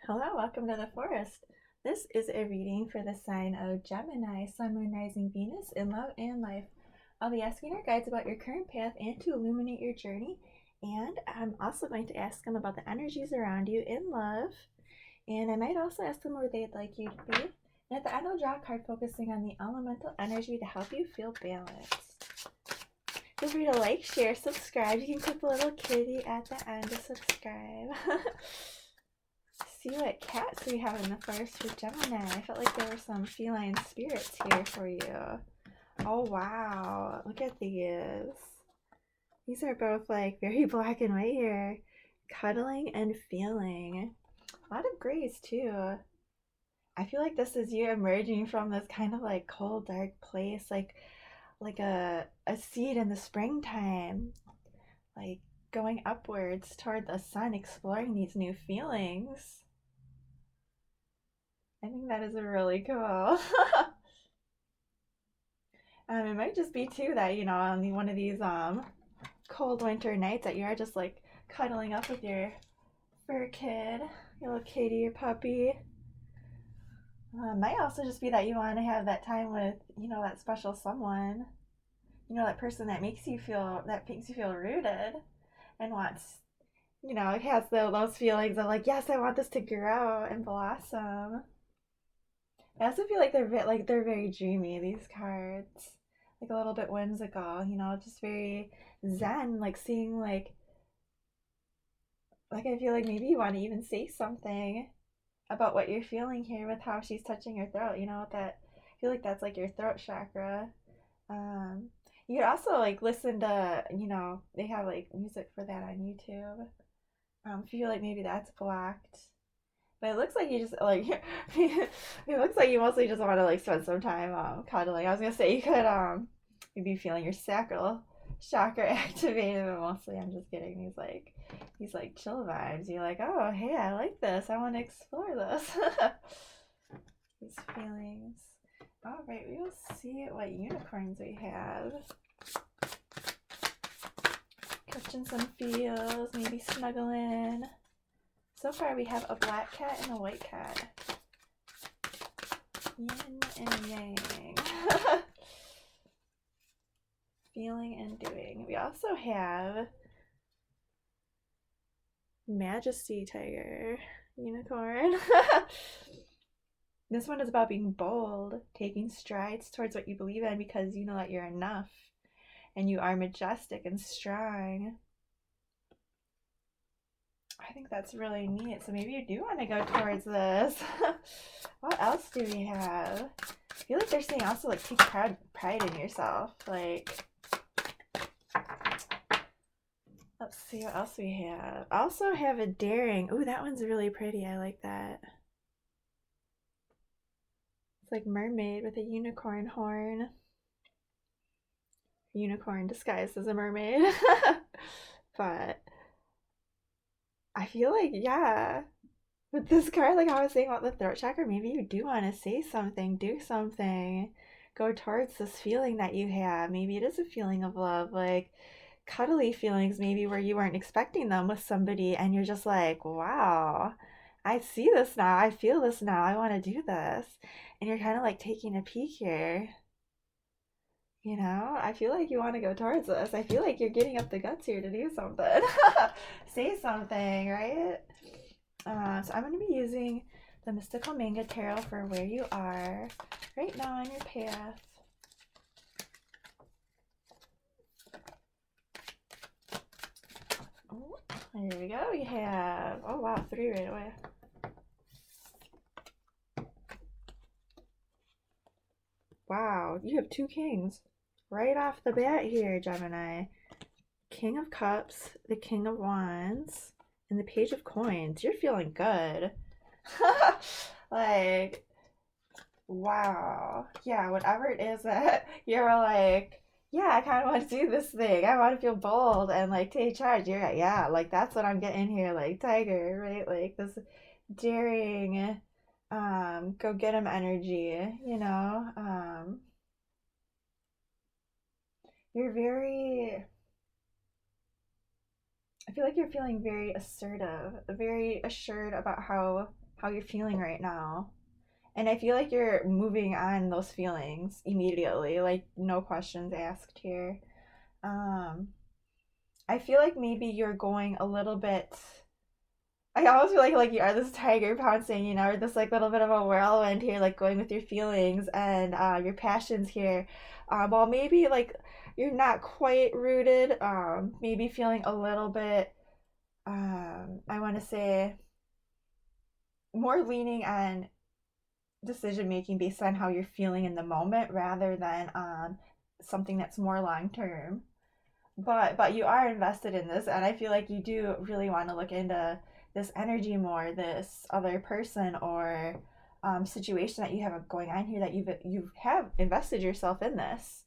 Hello, welcome to the forest. This is a reading for the sign of Gemini, Sun, Moon, Rising, Venus, in love and life. I'll be asking our guides about your current path and to illuminate your journey. And I'm also going to ask them about the energies around you in love. And I might also ask them where they'd like you to be. And at the end, I'll draw a card focusing on the elemental energy to help you feel balanced. Feel free to like, share, subscribe. You can click the little kitty at the end to subscribe. See what cats we have in the forest for Gemini. I felt like there were some feline spirits here for you. Oh wow, look at these. These are both like very black and white here. Cuddling and feeling. A lot of grays too. I feel like this is you emerging from this kind of like cold, dark place, like a seed in the springtime. Like going upwards toward the sun, exploring these new feelings. I think that is really cool. It might just be too that, on one of these cold winter nights that you're just like cuddling up with your fur kid, your little kitty, your puppy. Might also just be that you want to have that time with, that special someone, that person that makes you feel rooted and wants, has those feelings of like, yes, I want this to grow and blossom. I also feel like they're very dreamy, these cards. Like a little bit whimsical, just very zen, like seeing like I feel like maybe you want to even say something about what you're feeling here with how she's touching your throat, that I feel like that's like your throat chakra. Um you could also like listen to, they have like music for that on YouTube. If you feel like maybe that's blocked. But it looks like you just like it looks like you mostly just want to like spend some time cuddling. I was gonna say you could maybe feeling your sacral chakra activated, but mostly I'm just getting these like chill vibes. You're like, oh hey, I like this. I want to explore this. These feelings. All right, we will see what unicorns we have. Catching some feels, maybe snuggling. So far we have a black cat and a white cat. Yin and yang. Feeling and doing. We also have Majesty Tiger. Unicorn. This one is about being bold, taking strides towards what you believe in because you know that you're enough and you are majestic and strong. I think that's really neat. So maybe you do want to go towards this. What else do we have? I feel like they're saying also like take pride in yourself. Like, let's see what else we have. Also have a daring. Ooh, that one's really pretty. I like that. It's like mermaid with a unicorn horn. Unicorn disguised as a mermaid. But I feel like, yeah, with this card, like I was saying about the throat chakra, maybe you do want to say something, do something, go towards this feeling that you have. Maybe it is a feeling of love, like cuddly feelings, maybe where you weren't expecting them with somebody, and you're just like, wow, I see this now, I feel this now, I want to do this. And you're kind of like taking a peek here. I feel like you want to go towards this. I feel like you're getting up the guts here to do something. Say something, right? So I'm going to be using the Mystical Manga Tarot for where you are right now on your path. Oh, here we go. We have, oh wow, 3 right away. Wow, you have 2 kings right off the bat here, Gemini. King of Cups, the King of Wands, and the Page of Coins. You're feeling good. Like, wow. Yeah, whatever it is that you're like, yeah, I kind of want to do this thing. I want to feel bold and like take charge. You're like, yeah, like that's what I'm getting here, like tiger, right? Like this daring, go get him energy. You're very, I feel like you're feeling very assertive, very assured about how how you're feeling right now. And I feel like you're moving on those feelings immediately, like no questions asked here. Um, I feel like maybe you're going a little bit. I almost feel like you are this tiger pouncing, or this like little bit of a whirlwind here, like going with your feelings and your passions here. While maybe like you're not quite rooted, maybe feeling a little bit. I want to say more leaning on decision making based on how you're feeling in the moment rather than something that's more long term. But you are invested in this, and I feel like you do really want to look into this energy more, this other person or situation that you have going on here, that you have invested yourself in this,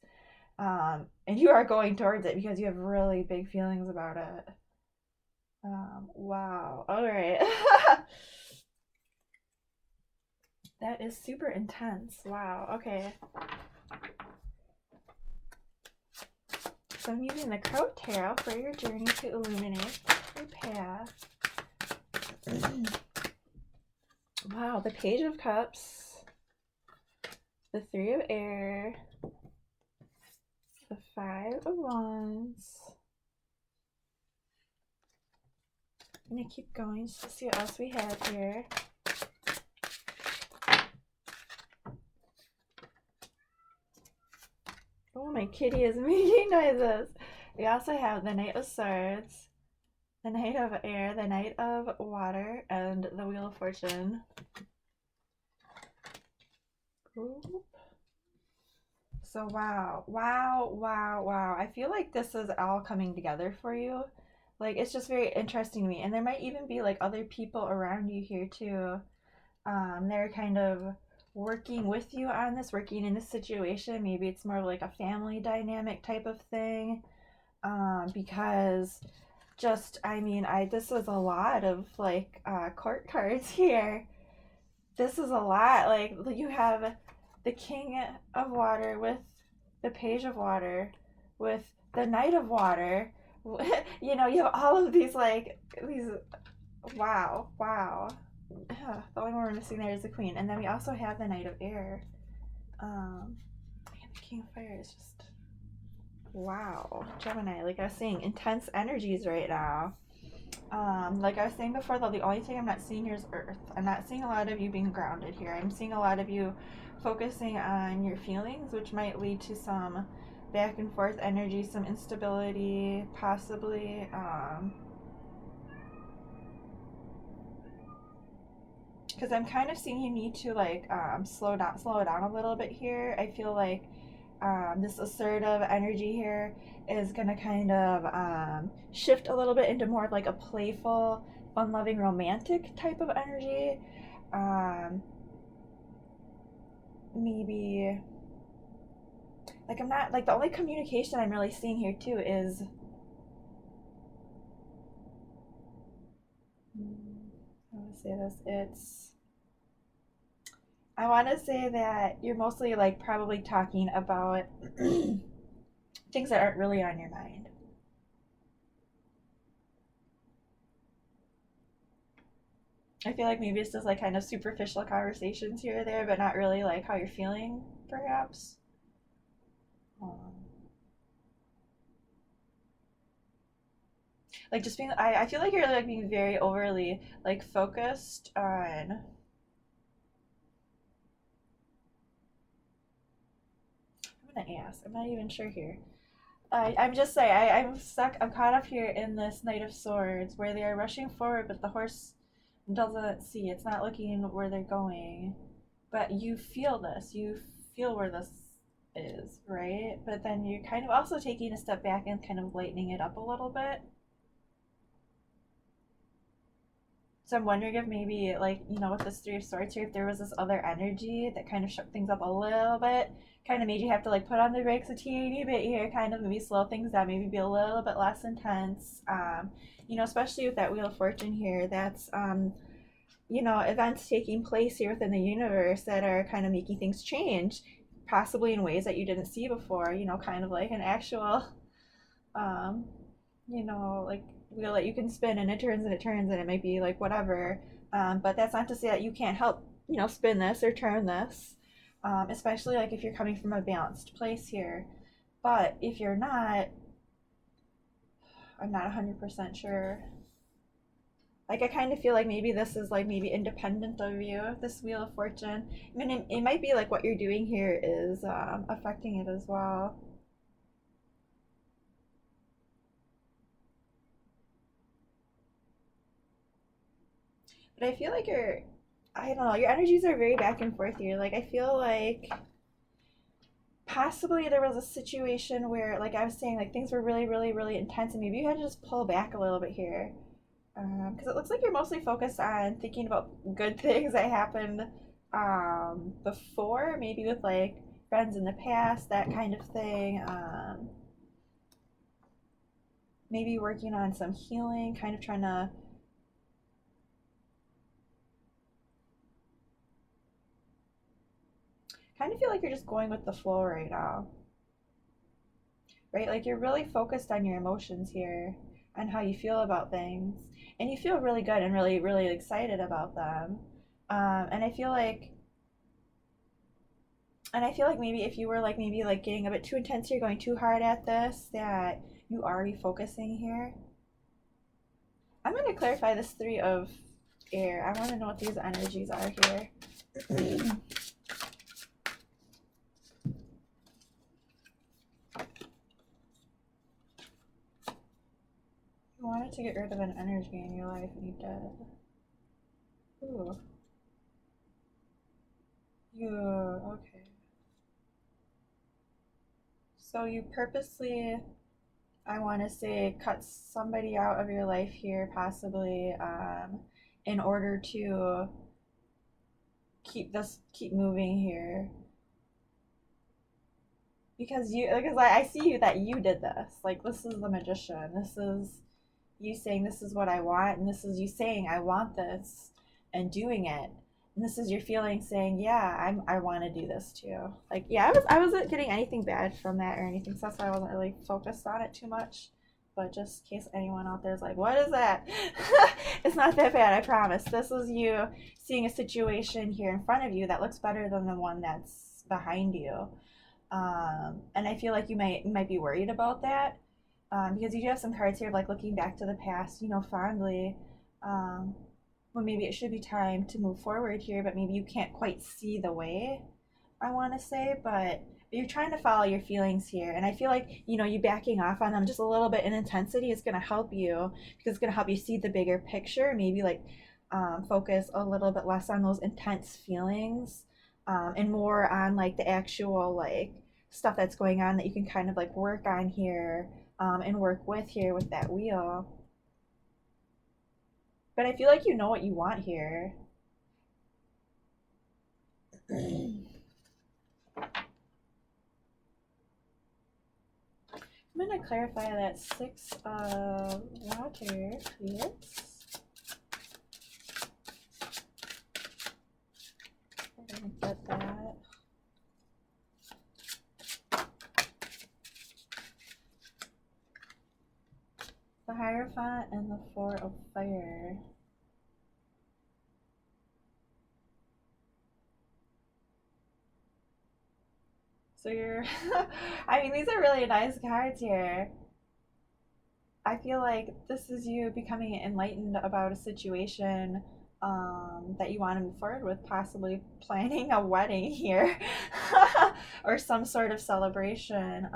and you are going towards it because you have really big feelings about it. Wow. All right. That is super intense. Wow. Okay. So I'm using the Crow Tarot for your journey to illuminate your path. Wow, the Page of Cups, the Three of Air, the Five of Wands. I'm going to keep going just to see what else we have here. Oh, my kitty is making noises. We also have the Knight of Swords, the Knight of Air, the Knight of Water, and the Wheel of Fortune. Oop. So wow. I feel like this is all coming together for you. Like, it's just very interesting to me. And there might even be like other people around you here too. They're kind of working with you on this, working in this situation. Maybe it's more like a family dynamic type of thing. Because just, this is a lot of like court cards here. This is a lot. Like, you have the King of Water with the Page of Water with the Knight of Water. You have all of these wow. The only one we're missing there is the Queen, and then we also have the Knight of Air. And the King of Fire is just wow. Gemini, like I was saying, intense energies right now. Like I was saying before, though, the only thing I'm not seeing here is Earth. I'm not seeing a lot of you being grounded here. I'm seeing a lot of you focusing on your feelings, which might lead to some back and forth energy, some instability, possibly. Because I'm kind of seeing you need to slow it down a little bit here. I feel like this assertive energy here is going to kind of shift a little bit into more of like a playful, fun-loving, romantic type of energy. Maybe like I'm not like the only communication I'm really seeing here too is how do I say this? I want to say that you're mostly like probably talking about things that aren't really on your mind. I feel like maybe it's just like kind of superficial conversations here or there, but not really like how you're feeling, perhaps. Um, like just being, I feel like you're like being very overly like focused on. I'm gonna ask. I'm not even sure here. I'm just saying, I'm stuck. I'm caught up here in this Knight of Swords where they are rushing forward, but the horse doesn't see. It's not looking where they're going. But you feel this. You feel where this is, right? But then you're kind of also taking a step back and kind of lightening it up a little bit. So I'm wondering if maybe, like, with this Three of Swords here, if there was this other energy that kind of shook things up a little bit, kind of made you have to, like, put on the brakes a teeny bit here, kind of maybe slow things down, maybe be a little bit less intense. Especially with that Wheel of Fortune here, that's, events taking place here within the universe that are kind of making things change, possibly in ways that you didn't see before, kind of like an actual, like wheel that you can spin and it turns and it turns and it might be like whatever. But that's not to say that you can't help, spin this or turn this, especially like if you're coming from a balanced place here. But if you're not, I'm not 100% sure. Like, I kind of feel like maybe this is like maybe independent of you, this Wheel of Fortune. I mean, it might be like what you're doing here is affecting it as well. But I feel like I don't know, your energies are very back and forth here. Like, I feel like possibly there was a situation where, like I was saying, like things were really, really, really intense, and maybe you had to just pull back a little bit here. Because it looks like you're mostly focused on thinking about good things that happened before, maybe with like friends in the past, that kind of thing. Maybe working on some healing, kind of trying to. Kind of feel like you're just going with the flow right now, right? Like you're really focused on your emotions here, on how you feel about things, and you feel really good and really, really excited about them. And I feel like maybe if you were like maybe like getting a bit too intense here, going too hard at this, that you are refocusing here. I'm going to clarify this 3 of air. I want to know what these energies are here. You wanted to get rid of an energy in your life and you did. Ooh. Okay. So you purposely, I want to say, cut somebody out of your life here, possibly, in order to keep moving here. Because I see you that you did this. Like, this is the magician. This is you saying this is what I want, and this is you saying I want this and doing it. And this is your feeling saying, yeah, I want to do this too. Like, yeah, I wasn't getting anything bad from that or anything, so that's why I wasn't really focused on it too much. But just in case anyone out there is like, what is that? It's not that bad, I promise. This is you seeing a situation here in front of you that looks better than the one that's behind you. And I feel like you might be worried about that, because you do have some cards here of like looking back to the past, fondly. Um, when maybe it should be time to move forward here, but maybe you can't quite see the way, I want to say, but you're trying to follow your feelings here. And I feel like, you backing off on them just a little bit in intensity is going to help you, because it's going to help you see the bigger picture, maybe like focus a little bit less on those intense feelings, and more on like the actual like stuff that's going on that you can kind of like work on here, and work with here with that wheel. But I feel like you know what you want here. I'm going to clarify that 6 of water, please. We're going to get that. The Hierophant and the 4 of fire. So you're, I mean, these are really nice cards here. I feel like this is you becoming enlightened about a situation, that you want to move forward with, possibly planning a wedding here, or some sort of celebration.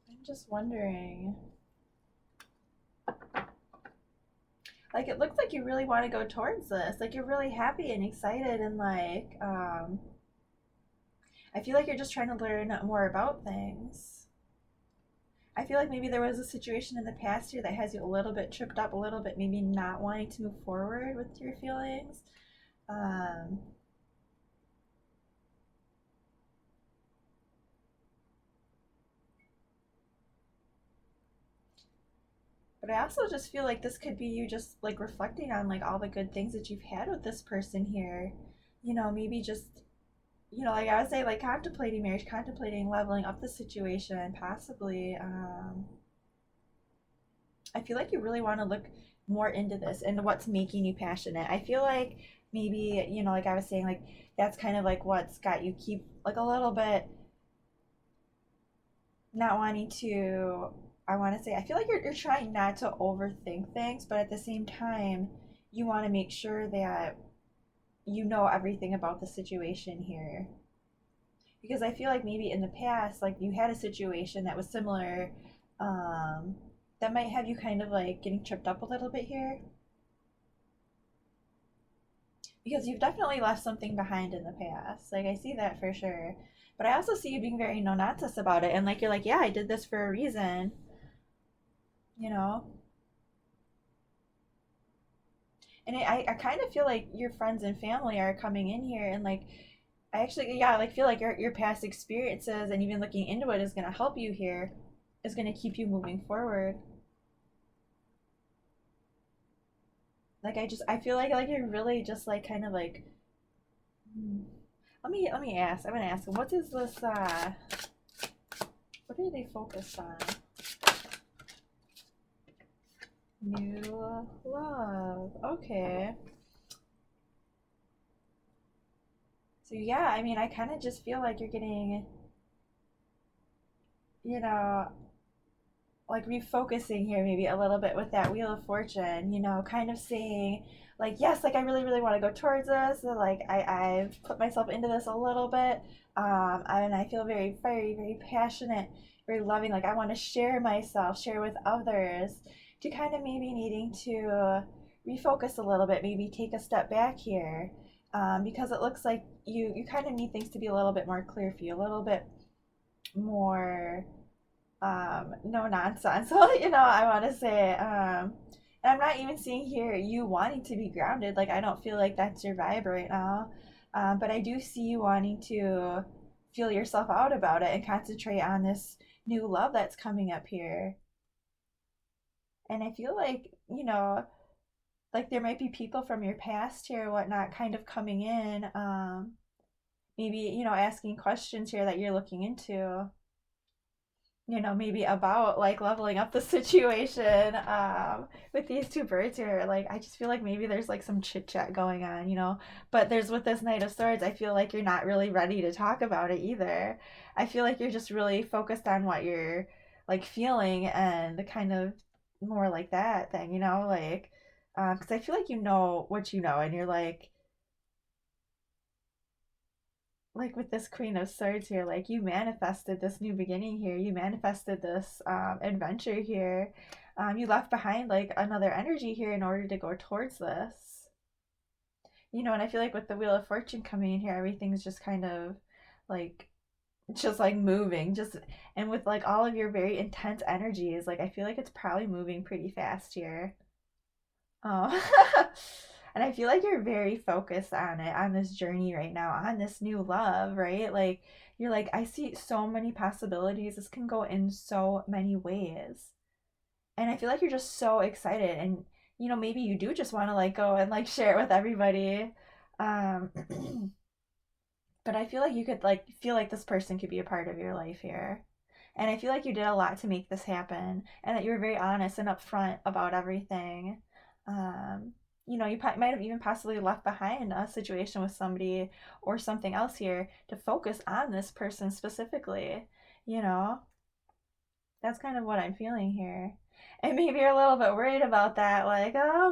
I'm just wondering. Like, it looks like you really want to go towards this. Like, you're really happy and excited, and like, I feel like you're just trying to learn more about things. I feel like maybe there was a situation in the past here that has you a little bit tripped up, a little bit maybe not wanting to move forward with your feelings. Um, but I also just feel like this could be you just like reflecting on like all the good things that you've had with this person here. Maybe just you know, like I would say, like contemplating marriage, contemplating leveling up the situation, possibly. I feel like you really want to look more into this and what's making you passionate. I feel like maybe, you know, like I was saying, like that's kind of like what's got you keep like a little bit not wanting to. I want to say, I feel like you're trying not to overthink things, but at the same time, you want to make sure that you know everything about the situation here. Because I feel like maybe in the past, like you had a situation that was similar, um, that might have you kind of like getting tripped up a little bit here. Because you've definitely left something behind in the past. Like I see that for sure. But I also see you being very no nonsense about it. And like you're like, yeah, I did this for a reason, you know? And I kind of feel like your friends and family are coming in here and like I actually, yeah, like feel like your past experiences and even looking into it is going to help you here, is going to keep you moving forward. Like I feel like you're really just like kind of like, hmm. Let me ask. I'm gonna ask. What is this? What are they focused on? New love. Okay. So yeah, I mean, I kind of just feel like you're getting, you know, like refocusing here maybe a little bit with that Wheel of Fortune, you know, kind of saying like, yes, like I really, really want to go towards this. So, like I've put myself into this a little bit. And I feel very, very, very passionate, very loving. Like I want to share myself, share with others, to kind of maybe needing to refocus a little bit, maybe take a step back here. Because it looks like you kind of need things to be a little bit more clear for you, a little bit more no nonsense. So, you know, I want to say, and I'm not even seeing here you wanting to be grounded. Like, I don't feel like that's your vibe right now. But I do see you wanting to feel yourself out about it and concentrate on this new love that's coming up here. And I feel like, you know, like there might be people from your past here or whatnot kind of coming in, maybe, you know, asking questions here that you're looking into, you know, maybe about like leveling up the situation, with these two birds here. Like I just feel like maybe there's like some chit chat going on, you know, but there's with this Knight of Swords, I feel like you're not really ready to talk about it either. I feel like you're just really focused on what you're like feeling and the kind of more like that thing, you know, like because I feel like you know what you know and you're like with this Queen of Swords here, like you manifested this new beginning here, you manifested this adventure here, you left behind like another energy here in order to go towards this, you know. And I feel like with the Wheel of Fortune coming in here, everything's just kind of like just like moving, just, and with like all of your very intense energies, like I feel like it's probably moving pretty fast here. Oh. And I feel like you're very focused on it, on this journey right now, on this new love, right? Like, you're like, I see so many possibilities. This can go in so many ways. And I feel like you're just so excited. And, you know, maybe you do just want to like go and like share it with everybody. Um, but I feel like you could like feel like this person could be a part of your life here. And I feel like you did a lot to make this happen and that you were very honest and upfront about everything. Um, you know, you might have even possibly left behind a situation with somebody or something else here to focus on this person specifically. You know, that's kind of what I'm feeling here. And maybe you're a little bit worried about that, like, oh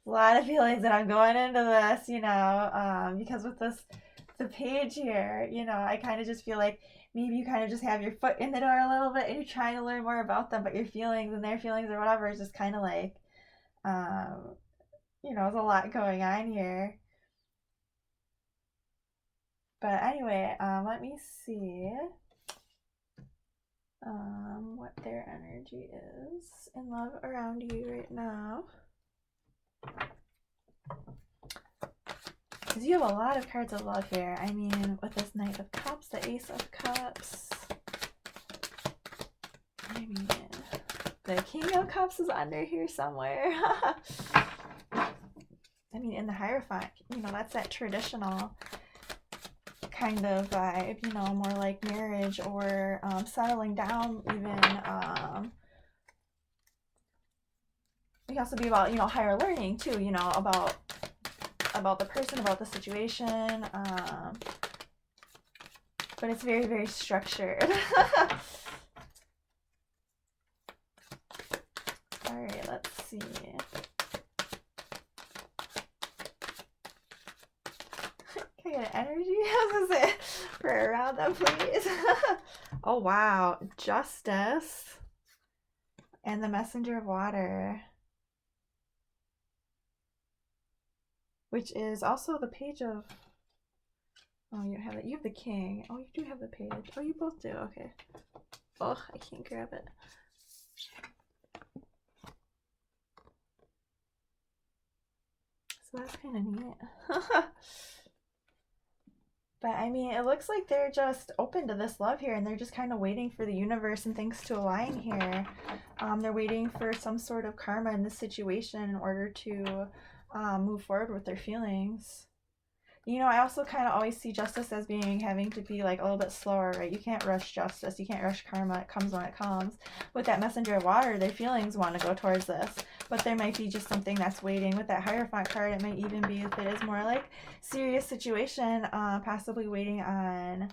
boy, a lot of feelings that I'm going into this, you know, because with this, the page here, you know, I kind of just feel like maybe you kind of just have your foot in the door a little bit and you're trying to learn more about them, but your feelings and their feelings or whatever is just kind of like, um, you know, there's a lot going on here. But anyway, let me see what their energy is in love around you right now. Because you have a lot of cards of love here. I mean, with this Knight of Cups, the Ace of Cups. I mean, the King of Cups is under here somewhere. I mean, in the Hierophant, you know, that's that traditional kind of vibe, you know, more like marriage or settling down even. It can also be about, you know, higher learning too, you know, about the person, about the situation. But it's very, very structured. All right, let's see. Can I get an energy? How is it for around that, please? Oh, wow. Justice and the Messenger of Water, which is also the page of... Oh, you have it. You have the King. Oh, you do have the page. Oh, you both do. Okay. Oh, I can't grab it. So that's kind of neat. But I mean, it looks like they're just open to this love here, and they're just kind of waiting for the universe and things to align here. They're waiting for some sort of karma in this situation in order to move forward with their feelings. You know, I also kind of always see justice as having to be like a little bit slower, right? You can't rush justice. You can't rush karma. It comes when it comes. With that Messenger of Water, their feelings want to go towards this. But there might be just something that's waiting. With that Hierophant card, it might even be, if it is more like serious situation, possibly waiting on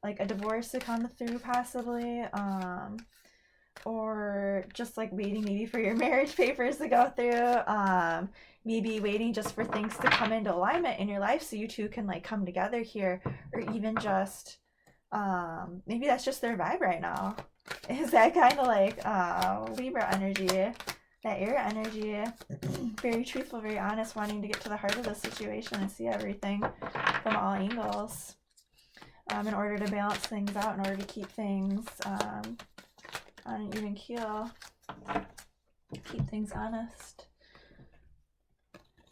like a divorce to come through, possibly. Or just like waiting maybe for your marriage papers to go through. Maybe waiting just for things to come into alignment in your life so you two can like come together here, or even just maybe that's just their vibe right now. Is that kind of like Libra energy, that air energy, very truthful, very honest, wanting to get to the heart of the situation and see everything from all angles, in order to balance things out, in order to keep things on an even keel, keep things honest.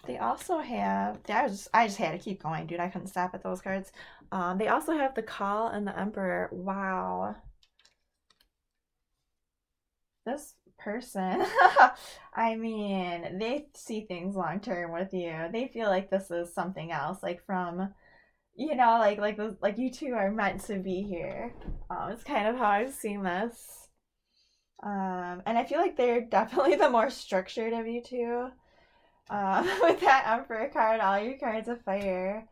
They also have, I just had to keep going, dude. I couldn't stop at those cards. They also have the Call and the Emperor. Wow. This person, I mean, they see things long term with you. They feel like this is something else, like from, you know, like you two are meant to be here. It's kind of how I've seen this. And I feel like they're definitely the more structured of you two. With that Emperor card, all your cards of fire.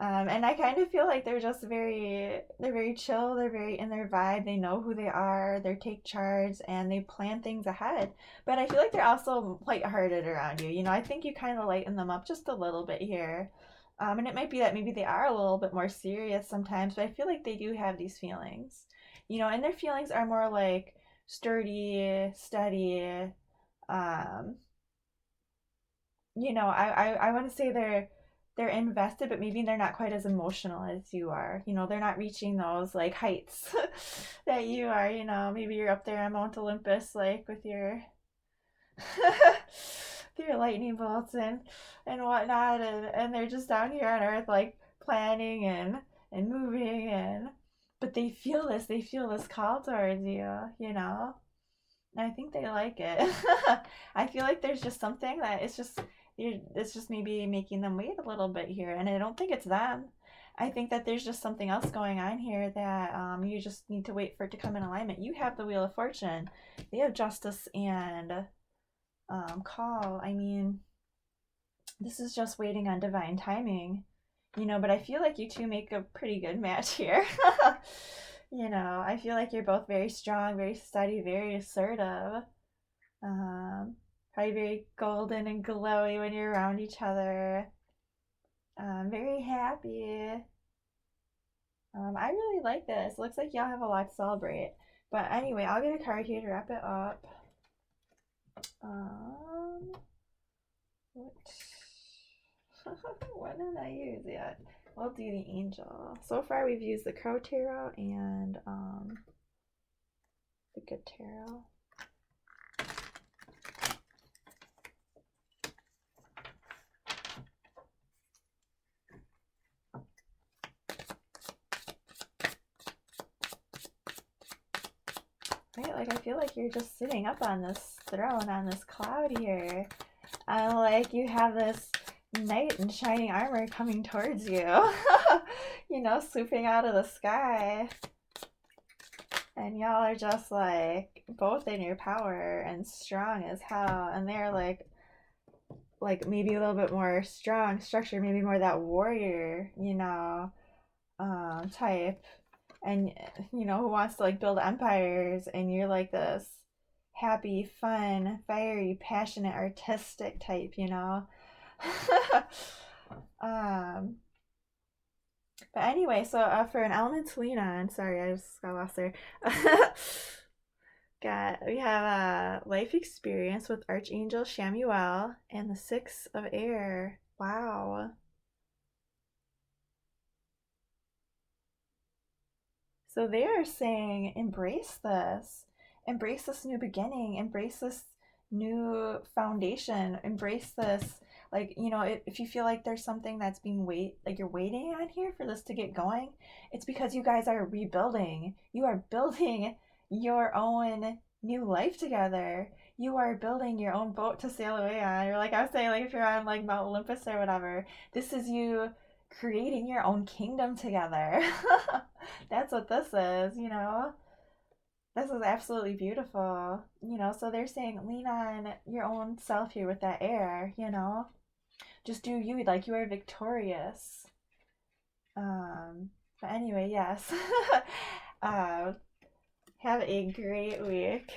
And I kind of feel like they're just they're very chill, they're very in their vibe, they know who they are, they take charge, and they plan things ahead. But I feel like they're also lighthearted around you. You know, I think you kind of lighten them up just a little bit here. And it might be that maybe they are a little bit more serious sometimes, but I feel like they do have these feelings. You know, and their feelings are more like sturdy, steady, you know, I want to say they're invested, but maybe they're not quite as emotional as you are. You know, they're not reaching those like heights that you are. You know, maybe you're up there on Mount Olympus, like with your your lightning bolts and whatnot, and they're just down here on Earth, like planning and moving, and but they feel this call towards you. You know, and I think they like it. I feel like there's just something that it's just maybe making them wait a little bit here, and I don't think it's them. I think that there's just something else going on here that you just need to wait for it to come in alignment. You have the Wheel of Fortune. They have Justice and Call. I mean, this is just waiting on divine timing, you know, but I feel like you two make a pretty good match here. You know, I feel like you're both very strong, very steady, very assertive. Probably very golden and glowy when you're around each other. Very happy. I really like this. Looks like y'all have a lot to celebrate. But anyway, I'll get a card here to wrap it up. What did I use yet? We'll do the Angel. So far we've used the Crow Tarot and the Good Tarot. Right, like I feel like you're just sitting up on this throne, on this cloud here. Like you have this knight in shining armor coming towards you. You swooping out of the sky. And y'all are just like both in your power and strong as hell. And they're like maybe a little bit more strong, structure, maybe more that warrior, type. And who wants to like build empires, and you're like this happy, fun, fiery, passionate, artistic type, um but anyway, so for an element to lean on, sorry, I just got lost there. We have life experience with Archangel Shamuel and the Six of Air. Wow. So they are saying embrace this new beginning, embrace this new foundation, embrace this, like, if you feel like there's something that's like you're waiting on here for this to get going, it's because you guys are rebuilding. You are building your own new life together. You are building your own boat to sail away on. Or like I was saying, like if you're on like Mount Olympus or whatever, this is you creating your own kingdom together. That's what this is, This is absolutely beautiful, So they're saying lean on your own self here with that air, Just do you, like you are victorious. But anyway, yes. Have a great week.